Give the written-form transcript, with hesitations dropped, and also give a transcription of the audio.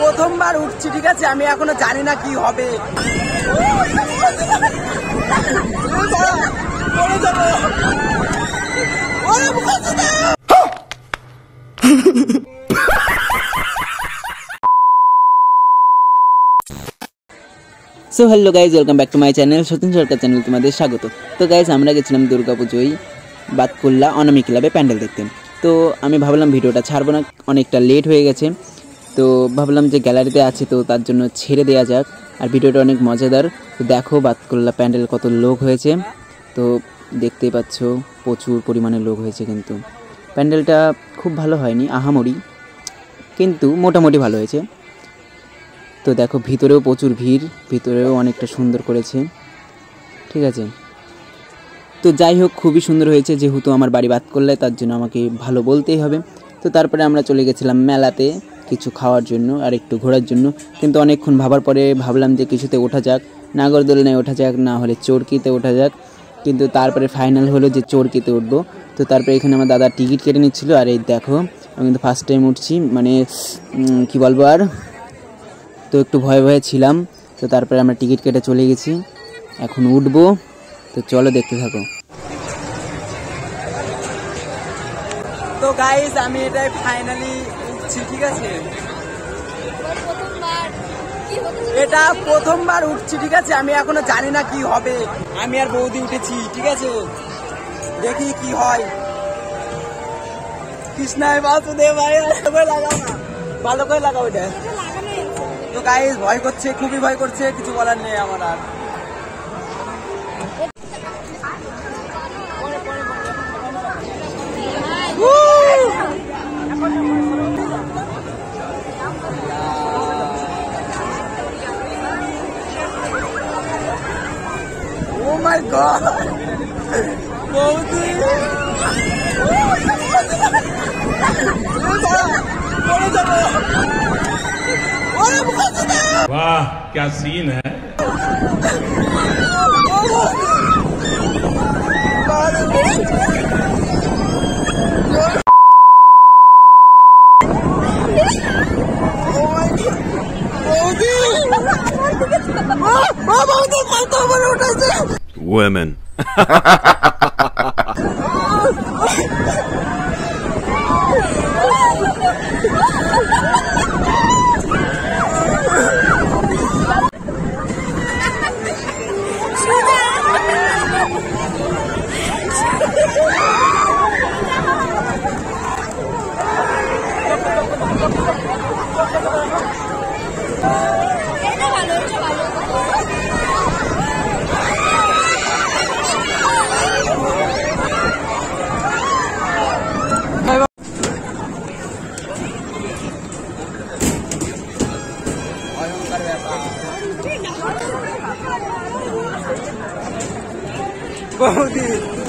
প্রথমবার উঠছি, ঠিক আছে, আমি এখনো জানি না কি হবে। So hello guys, welcome back to my channel Satin Sarkar channel, তোমাদের স্বাগত। তো গাইজ, আমরা গেছিলাম দুর্গাপুজোয় বাতকুল্লা অনামি ক্লাবে প্যান্ডেল দেখতে। তো আমি ভাবলাম ভিডিওটা ছাড়বো না, অনেকটা লেট হয়ে গেছে। তো ভাবলাম যে গ্যালারিতে আছে, তো তার জন্য ছেড়ে দেওয়া যাক। আর ভিডিওটা অনেক মজাদার। তো দেখো বাতকুল্লা প্যান্ডেল কত লোক হয়েছে। তো দেখতেই পাচ্ছ প্রচুর পরিমাণে লোক হয়েছে, কিন্তু প্যান্ডেলটা খুব ভালো হয়নি, আহামরি, কিন্তু মোটামুটি ভালো হয়েছে। তো দেখো ভিতরেও প্রচুর ভিড়, ভিতরেও অনেকটা সুন্দর করেছে, ঠিক আছে। তো যাই হোক, খুবই সুন্দর হয়েছে, যেহেতু আমার বাড়ি বাতকুল্লায়, তার জন্য আমাকে ভালো বলতেই হবে। তো তারপরে আমরা চলে গেছিলাম মেলাতে কিছু খাওয়ার জন্য আর একটু ঘোরার জন্য। কিন্তু অনেকক্ষণ ভাবার পরে ভাবলাম যে কিছুতে ওঠা যাক, নাগরদোলনায় ওঠা যাক, না হলে চরকিতে ওঠা যাক। কিন্তু তারপরে ফাইনাল হলো যে চরকিতে উঠবো। তো তারপরে এখানে আমার দাদা টিকিট কেটে নিচ্ছিলো। আর এই দেখো, আমি কিন্তু ফার্স্ট টাইম উঠছি, মানে কি বলবো আর, তো একটু ভয়ে ভয়ে ছিলাম। তো তারপরে আমরা টিকিট কেটে চলে গেছি, এখন উঠবো। তো চলো দেখতে থাকো। তো গাইস, আমি এটাই ফাইনালি উঠছি, ঠিক আছে। এটা প্রথমবার উঠছি, ঠিক আছে, আমি এখনো জানি না কি হবে। আমি আর বৌদি উঠেছি, ঠিক আছে, দেখি কি হয়। কৃষ্ণায় বাসুদেব ভাই, লাগাও না, ভালো করে লাগাও এটা। তো গাইস, ভয় করছে, খুবই ভয় করছে, কিছু বলার নেই আমার আর। Oh my God! वाह क्या सीन है। Women. बौदी